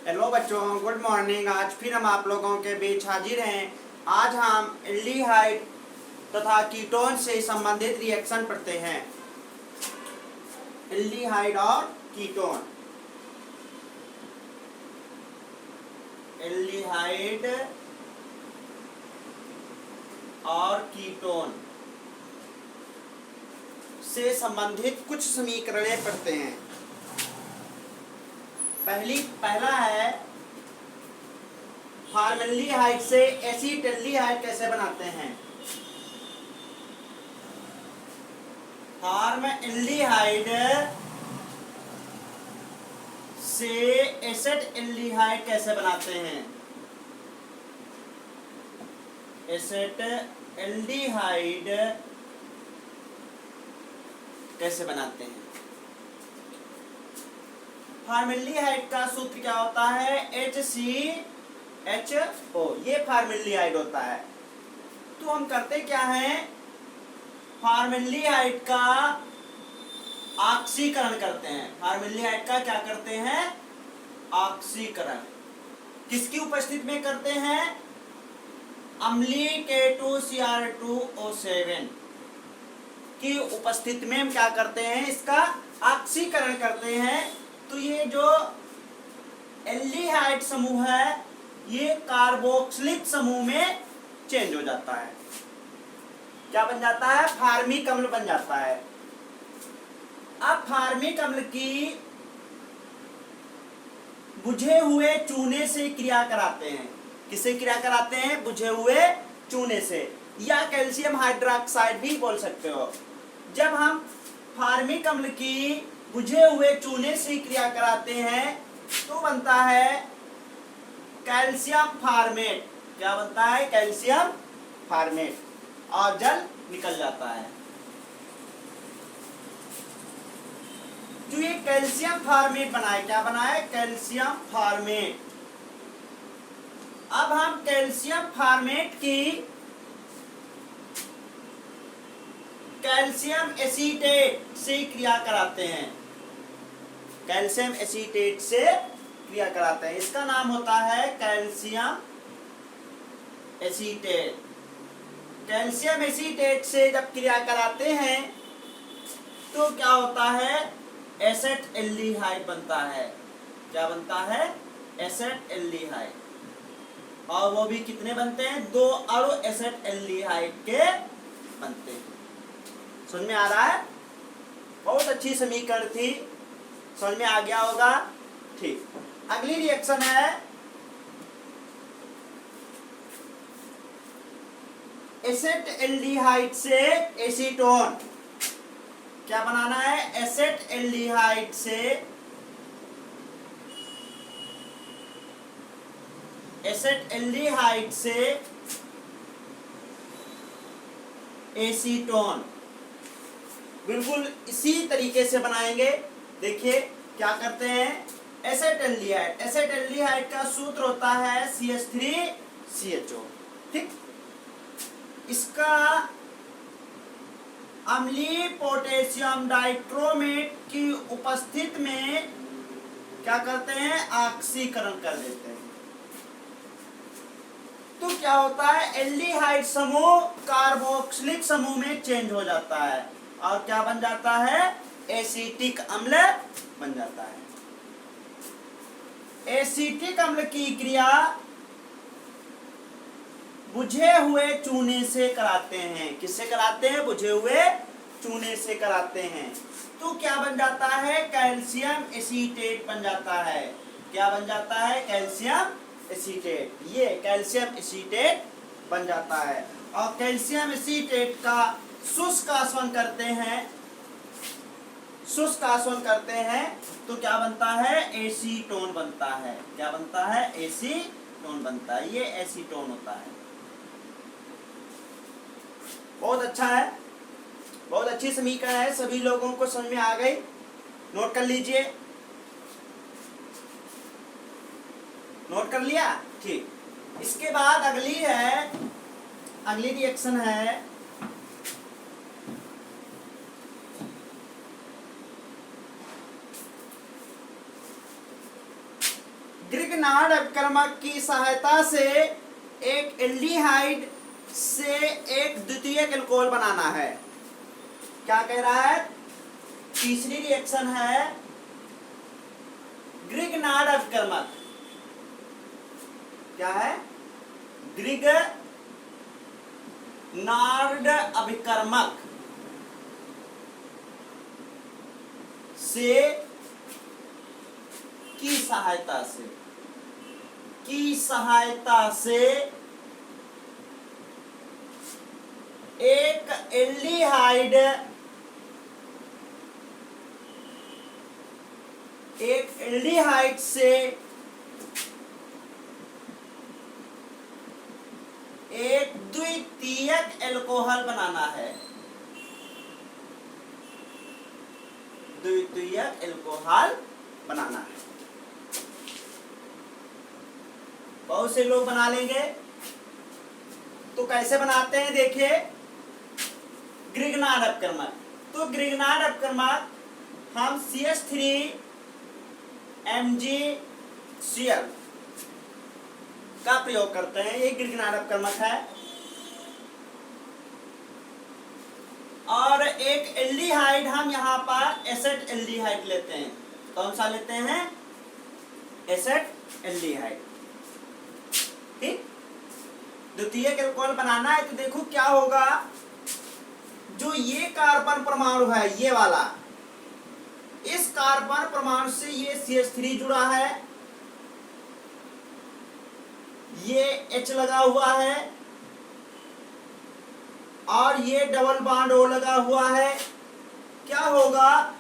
Hello बच्चों, good morning. आज फिर हम आप लोगों के बीच हाजिर हैं। आज हम एल्डिहाइड तथा कीटोन से संबंधित रिएक्शन पढ़ते हैं। एल्डिहाइड और कीटोन। एल्डिहाइड और कीटोन से संबंधित कुछ समीकरणें पढ़ते हैं। पहला है फॉर्मल्डिहाइड से एसीटल्डिहाइड कैसे बनाते हैं। फॉर्मल्डिहाइड से एसेटल्डिहाइड कैसे बनाते हैं। एसेटल्डिहाइड कैसे बनाते हैं। फॉर्मल्डिहाइड का सूत्र क्या होता है? HCHO। ये फॉर्मल्डिहाइड होता है। तो हम करते क्या हैं, फॉर्मल्डिहाइड का ऑक्सीकरण करते हैं। फॉर्मल्डिहाइड का क्या करते हैं? ऑक्सीकरण। किसकी उपस्थिति में करते हैं? अम्लीय K2Cr2O7 की उपस्थिति में हम क्या करते हैं? इसका ऑक्सीकरण करते हैं। तो ये जो एल्डिहाइड समूह है ये कार्बोक्सिलिक समूह में चेंज हो जाता है। क्या बन जाता है? फॉर्मिक अम्ल बन जाता है। अब फॉर्मिक अम्ल की बुझे हुए चूने से क्रिया कराते हैं। किससे क्रिया कराते हैं? बुझे हुए चूने से, या कैल्शियम हाइड्रोक्साइड भी बोल सकते हो। जब हम फॉर्मिक अम्ल की बुझे हुए चूने से क्रिया कराते हैं तो बनता है कैल्शियम फॉर्मेट। क्या बनता है? कैल्शियम फॉर्मेट, और जल निकल जाता है। जो ये कैल्शियम फॉर्मेट बनाए, क्या बनाए? Calcium formate. अब हम कैल्शियम फॉर्मेट की कैल्शियम एसीटेट से क्रिया कराते हैं। कैल्शियम एसीटेट से क्रिया कराते हैं। इसका नाम होता है कैल्शियम एसीटेट। कैल्शियम एसीटेट से जब क्रिया कराते हैं तो क्या होता है? एसेटल्डिहाइड बनता है। क्या बनता है? एसेटल्डिहाइड। और वो भी कितने बनते हैं? 2 अणु एसेटल्डिहाइड के बनते हैं। समझ में आ रहा है? बहुत अच्छी समीकरण थी, समझ में आ गया होगा। ठीक, अगली रिएक्शन है एसेटल्डिहाइड से एसीटोन। क्या बनाना है? एसेटल्डिहाइड से एसीटोन। बिल्कुल इसी तरीके से बनाएंगे। देखिए क्या करते हैं। एसेटल्डिहाइड का सूत्र होता है CH3CHO। ठीक, इसका अम्लीय पोटेशियम डाइक्रोमेट की उपस्थिति में क्या करते हैं? ऑक्सीकरण कर देते हैं। तो क्या होता है? एल्डिहाइड समूह कार्बोक्सिलिक समूह में चेंज हो जाता है और क्या बन जाता है? एसिटिक अम्ल बन जाता है। एसिटिक अम्ल की क्रिया बुझे हुए चूने से कराते हैं। किससे कराते हैं? बुझे हुए चूने से कराते हैं। तो क्या बन जाता है? कैल्शियम एसीटेट बन जाता है। क्या बन जाता है? Calcium acetate. ये कैल्शियम एसीटेट बन जाता है। और कैल्शियम एसीटेट का शुष्क आसवन करते हैं तो क्या बनता है? एसीटोन बनता है। क्या बनता है? एसीटोन बनता है। ये एसीटोन होता है। बहुत अच्छा है, बहुत अच्छी समीकरण है। सभी लोगों को समझ में आ गई? नोट कर लीजिए। नोट कर लिया? ठीक। इसके बाद अगली रिएक्शन है ग्रिग ग्रिग्नार्ड अपक्रमक की सहायता से एक एल्डिहाइड से एक द्वितीयक एल्कोहल बनाना है। क्या कह रहा है? तीसरी रिएक्शन है ग्रिग्नार्ड अपक्रमक। क्या है? ग्रिग्नार्ड अभिकर्मक से की सहायता से एक एल्डिहाइड से एक द्वितीयक एल्कोहल बनाना है। द्वितीयक एल्कोहल बनाना है। बहुत से लोग बना लेंगे। तो कैसे बनाते हैं देखिए, ग्रिग्नार्ड अपक्रमक। तो ग्रिग्नार्ड अपक्रमक हम CH3MgCl का प्रयोग करते हैं। ये ग्रिग्नार्ड अपक्रमक है। और एक एल्डिहाइड हम यहाँ पर एसेट एल्डिहाइड लेते हैं। कौन सा लेते हैं? Asset aldehyde. ठीक, द्वितीयक एल्कोहल बनाना है। तो देखो क्या होगा, जो ये कार्बन परमाणु है, ये वाला, इस कार्बन परमाणु से ये CH3 जुड़ा है, ये H लगा हुआ है, और ये डबल बॉन्ड O लगा हुआ है। क्या होगा,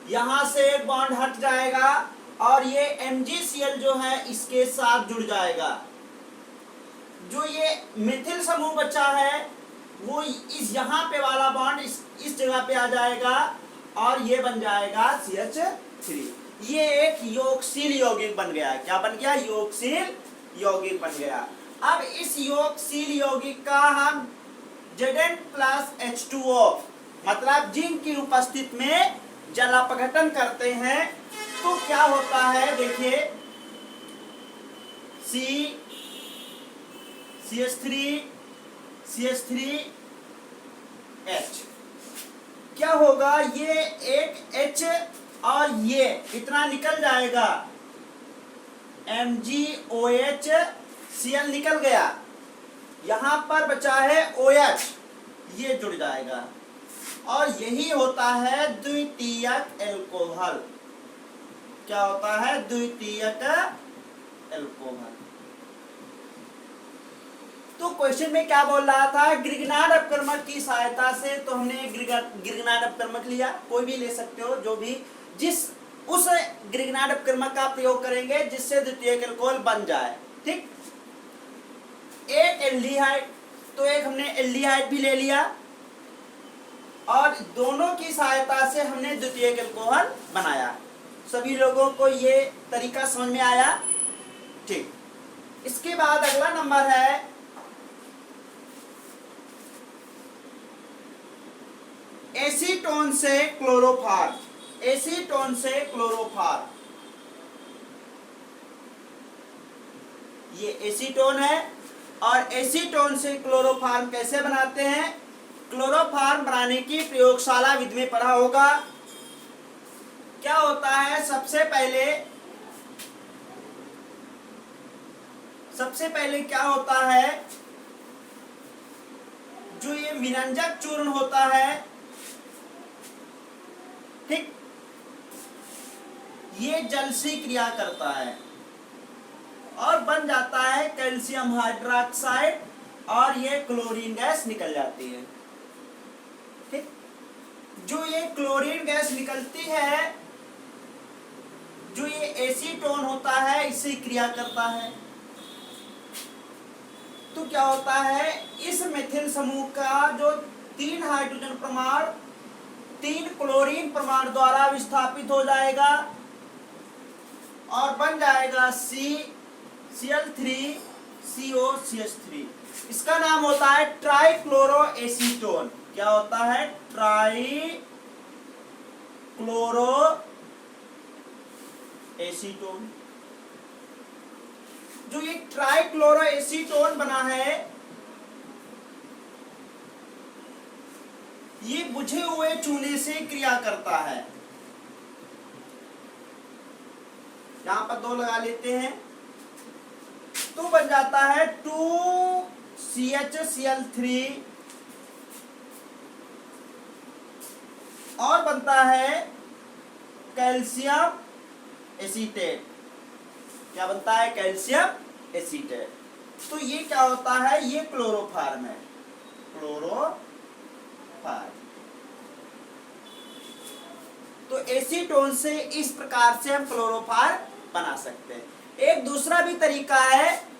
यहां से एक बॉन्ड हट जाएगा और ये MgCl जो है इसके साथ जुड़ जाएगा। जो ये मिथिल समूह बचा है वो इस यहाँ पे वाला बॉन्ड इस जगह पे आ जाएगा और ये बन जाएगा CH3। ये एक योगशील यौगिक बन गया। क्या बन गया? योगशील यौगिक बन गया। अब इस योगशील यौगिक का हम Zn+H2O मतलब जिंक की उपस्थिति में जल अपघटन करते हैं। तो क्या होता है देखिए, CH3H क्या होगा, ये एक H और ये इतना निकल जाएगा, MgOH Cl निकल गया, यहां पर बचा है OH, ये जुड़ जाएगा और यही होता है द्वितीयक एल्कोहल। क्या होता है? द्वितीयक एल्कोहल। तो क्वेश्चन में क्या बोल रहा था? ग्रिग्नार्ड अपक्रमक की सहायता से। तो हमने ग्रिग्नार्ड अपक्रमक लिया, कोई भी ले सकते हो, जो भी उस ग्रिग्नार्ड अपक्रमक का प्रयोग करेंगे जिससे द्वितीयक एल्कोहल बन जाए। ठीक, एक एल्डिहाइड, तो एक हमने एल्डिहाइड भी ले लिया और दोनों की सहायता से हमने द्वितीयक एल्कोहल बनाया। सभी लोगों को ये तरीका समझ में आया? ठीक, इसके बाद अगला नंबर है एसीटोन से क्लोरोफॉर्म। एसीटोन से क्लोरोफॉर्म, ये एसीटोन है और एसीटोन से क्लोरोफॉर्म कैसे बनाते हैं? क्लोरोफॉर्म बनाने की प्रयोगशाला विधि में पढ़ा होगा। क्या होता है, सबसे पहले क्या होता है, जो ये विरंजक चूर्ण होता है, ठीक, ये जल से क्रिया करता है और बन जाता है कैल्शियम हाइड्रोक्साइड और ये क्लोरीन गैस निकल जाती है। ठीक, जो ये क्लोरीन गैस निकलती है, जो ये एसीटोन होता है, इससे क्रिया करता है। तो क्या होता है, इस मिथिल समूह का जो 3 हाइड्रोजन परमाणु 3 क्लोरीन परमाणु द्वारा विस्थापित हो जाएगा और बन जाएगा CCl3COCH3। इसका नाम होता है ट्राइक्लोरो एसीटोन। क्या होता है? Trichloro acetone. जो ये ट्राइक्लोरोएसीटोन बना है, ये बुझे हुए चूने से क्रिया करता है। यहां पर 2 लगा लेते हैं, तो बन जाता है 2CHCl3 और बनता है कैल्शियम एसीटेट। क्या बनता है? Calcium acetate. तो ये क्या होता है? ये क्लोरोफॉर्म है, क्लोरोफॉर्म। तो एसीटोन से इस प्रकार से हम क्लोरोफॉर्म बना सकते हैं। एक दूसरा भी तरीका है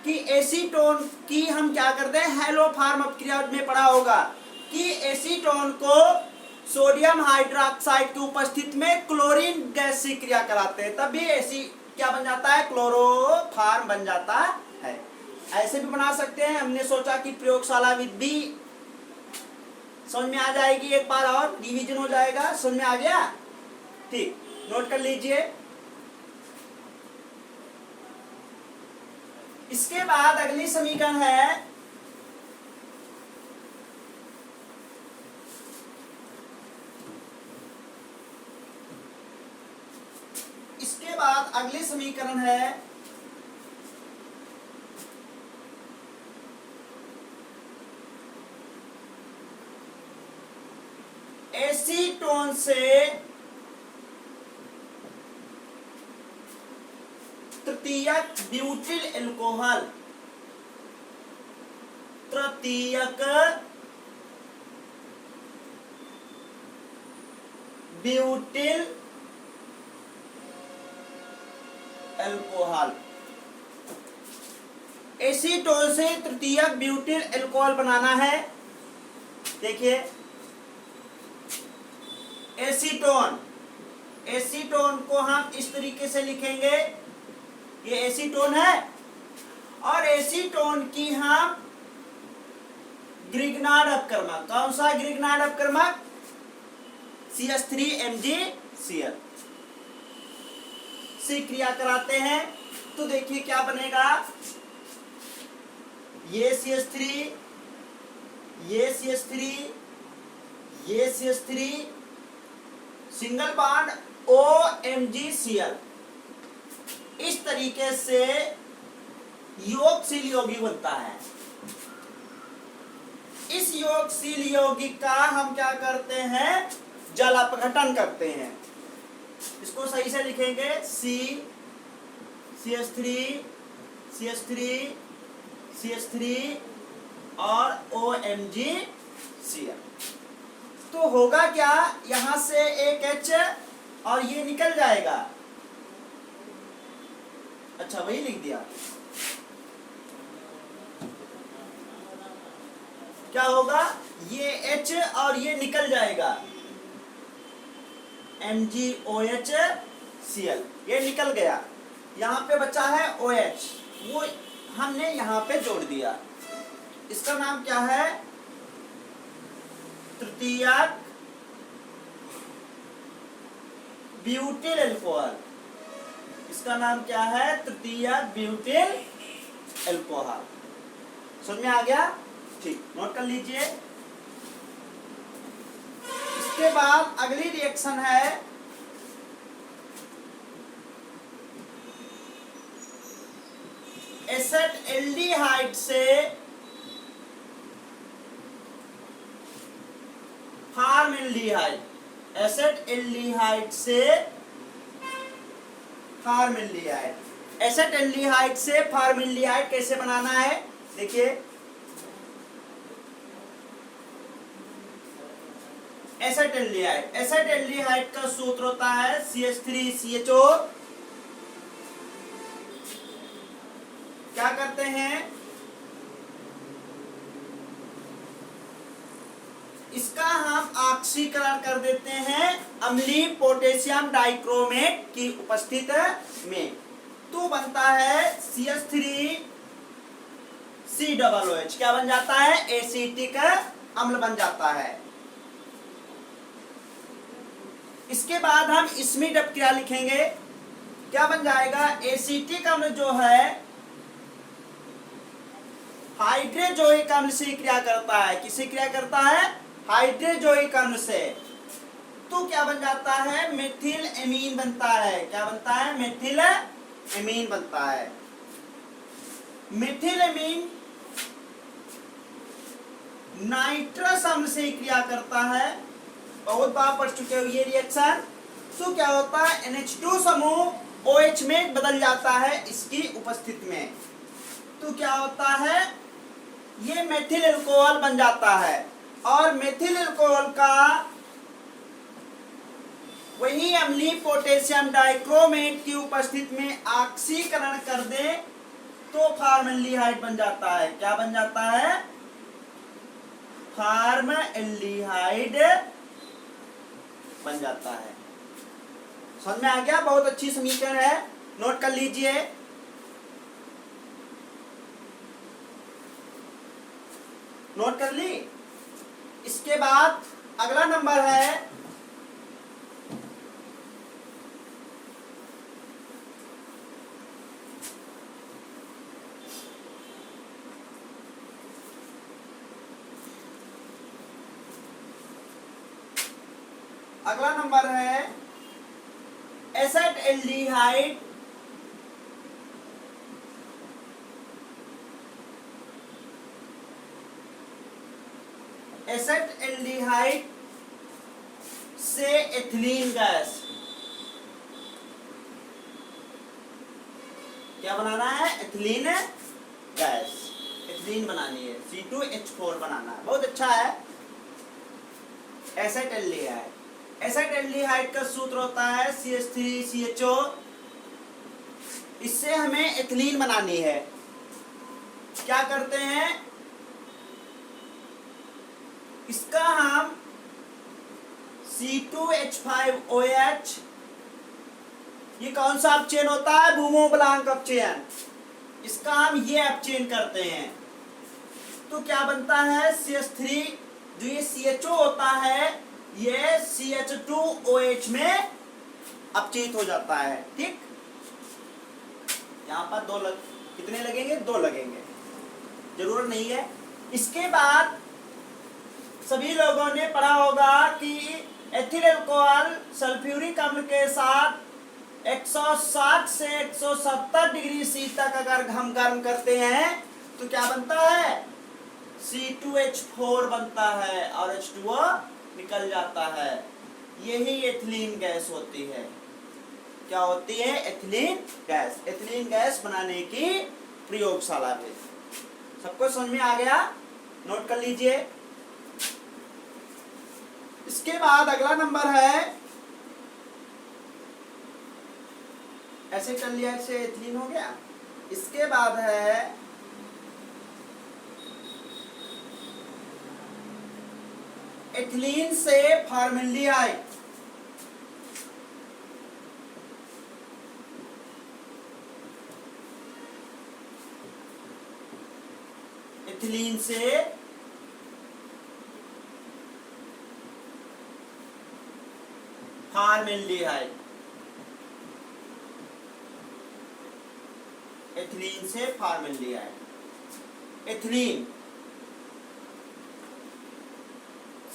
कि एसीटोन की हम क्या करते हैं, हैलोफॉर्म अपक्रिया में पढ़ा होगा कि एसीटोन को सोडियम हाइड्रोक्साइड की उपस्थिति में क्लोरीन गैस से क्रिया कराते हैं, तब भी एसी क्या बन जाता है? क्लोरोफॉर्म बन जाता है। ऐसे भी बना सकते हैं। हमने सोचा कि प्रयोगशाला विधि समझ में आ जाएगी, एक बार और रिवीजन हो जाएगा। समझ में आ गया? ठीक, नोट कर लीजिए। इसके बाद अगली समीकरण है अगली समीकरण है एसीटोन से तृतीयक ब्यूटिल अल्कोहल, तृतीयक ब्यूटिल अल्कोहल। एसीटोन से तृतीयक ब्यूटिल अल्कोहल बनाना है। देखिए एसीटोन को हम इस तरीके से लिखेंगे, ये एसीटोन है और एसीटोन की हम ग्रिग्नार्ड अपक्रमक, कौन सा ग्रिग्नार्ड अपक्रमक? CH3MgCl से क्रिया कराते हैं। तो देखिए क्या बनेगा, ये CH3, ये CH3, ये CH3, सिंगल बॉन्ड OMgCl। इस तरीके से योगशील यौगिक बनता है। इस योगशील यौगिक का हम क्या करते हैं? जल अपघटन करते हैं। इसको सही से लिखेंगे CH3 और OMgCl। तो होगा क्या, यहां से एक H और ये निकल जाएगा। अच्छा वही लिख दिया। क्या होगा, ये H और ये निकल जाएगा, MgOHCl ये निकल गया। यहाँ पे बचा है OH, वो हमने यहाँ पे जोड़ दिया। इसका नाम क्या है? तृतीयक ब्यूटिल अल्कोहल। इसका नाम क्या है? तृतीयक ब्यूटिल अल्कोहल। समझ में आ गया? ठीक, नोट कर लीजिए। इसके बाद अगली रिएक्शन है एसेटल्डिहाइड से फॉर्मल्डिहाइड। एसेटल्डिहाइड से फॉर्मल्डिहाइड। एसेटल्डिहाइड से फॉर्मल्डिहाइड कैसे बनाना है? देखिए एसेटल्डिहाइड का सूत्र होता है CH3CHO। क्या करते हैं, इसका हम ऑक्सीकरण कर देते हैं अम्लीय पोटेशियम डाइक्रोमेट की उपस्थिति में। तो बनता है CH3COOH। क्या बन जाता है? एसिटिक अम्ल बन जाता है। इसके बाद हम स्मिड अपक्रिया लिखेंगे। क्या बन जाएगा? एसिटिक अम्ल जो है हाइड्रोजोइक अम्ल से क्रिया करता है। किससे क्रिया करता है? हाइड्रोजोइक अम्ल से। तो क्या बन जाता है? मेथिल एमीन बनता है। क्या बनता है? मेथिल एमीन बनता है। मेथिल एमीन नाइट्रस अम्ल से क्रिया करता है। बहुत बार पढ़ चुके हो ये रिएक्शन। तो क्या होता है? NH2 समूह OH में बदल जाता है इसकी उपस्थिति में। तो क्या होता है? ये मेथिल अल्कोहल बन जाता है और मेथिल अल्कोहल का वही अम्लीय पोटेशियम डाइक्रोमेट की उपस्थिति में ऑक्सीकरण कर दे तो फॉर्मल्डिहाइड बन जाता है। क्या बन जाता है? फॉर्मल्डिहाइड बन जाता है। समझ में आ गया? बहुत अच्छी समीकरण है, नोट कर लीजिए। नोट कर ली। इसके बाद अगला नंबर है एसेटल्डिहाइड एसेटल्डिहाइड से एथिलीन गैस। क्या बनाना है? Ethylene gas. एथिलीन बनानी है, C2H4 बनाना है। बहुत अच्छा है। एसेटल्डिहाइड, एसेटल्डिहाइड का सूत्र होता है CH3CHO। इससे हमें एथिलीन बनानी है। क्या करते हैं? इसका हम C2H5OH, ये कौन सा अपचयन होता है? बूमों-ब्लांक अपचयन। इसका हम ये अपचयन करते हैं तो क्या बनता है? CH3, जो ये CHO होता है ये CH2OH में अपचयित हो जाता है। ठीक, यहाँ पर कितने लगेंगे? 2 लगेंगे, जरूरत नहीं है। इसके बाद सभी लोगों ने पढ़ा होगा कि एथिल अल्कोहल सल्फ्यूरिक अम्ल के साथ 160 से 170 डिग्री C तक अगर हम गर्म करते हैं तो क्या बनता है? C2H4 बनता है और H2O निकल जाता है। यही एथिलीन गैस होती है। क्या होती है? Ethylene gas. एथिलीन गैस बनाने की प्रयोगशाला में। सबको समझ में आ गया? नोट कर लीजिए। इसके बाद अगला नंबर है एसेटल्डिहाइड से एथिलीन हो गया। इसके बाद है एथिलीन से फॉर्मल्डिहाइड। एथिलीन से फॉर्मल्डिहाइड। एथिलीन से formaldehyde. Ethylene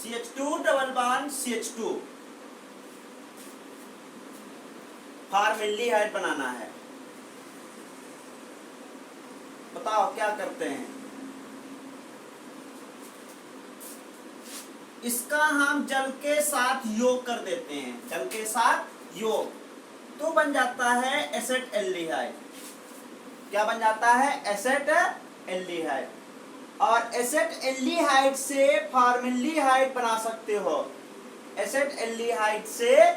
CH2 double bond CH2, formaldehyde बनाना है। बताओ क्या करते हैं? इसका हम जल के साथ योग कर देते हैं। जल के साथ योग तो बन जाता है एसेटल्डिहाइड। क्या बन जाता है? एसेटल्डिहाइड। और एसेटल्डिहाइड से फॉर्मल्डिहाइड बना सकते हो। एसेटल्डिहाइड से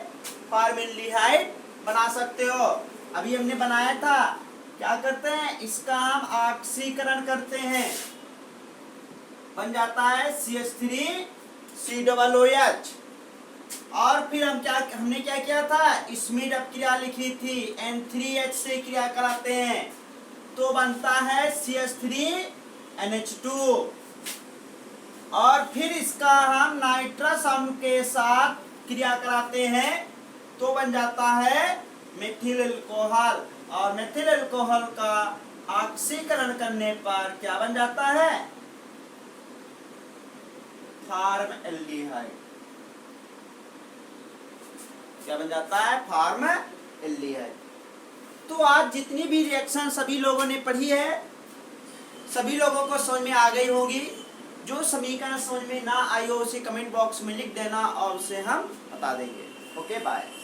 फॉर्मल्डिहाइड बना सकते हो। अभी हमने बनाया था। क्या करते हैं? इसका हम ऑक्सीकरण करते हैं, बन जाता है CH3COOH। और फिर हमने क्या किया था? इसमें जब क्रिया लिखी थी N3H से क्रिया कराते हैं तो बनता है CH3NH2। और फिर इसका हम नाइट्रस अम्ल के साथ क्रिया कराते हैं तो बन जाता है मेथिल अल्कोहल। और मेथिल अल्कोहल का ऑक्सीकरण करने पर क्या बन जाता है? फॉर्मएल्डिहाइड। क्या बन जाता है? फॉर्मएल्डिहाइड। तो आज जितनी भी रिएक्शन सभी लोगों ने पढ़ी है, सभी लोगों को समझ में आ गई होगी। जो समीकरण समझ में ना आई हो उसे कमेंट बॉक्स में लिख देना और उसे हम बता देंगे। Okay bye.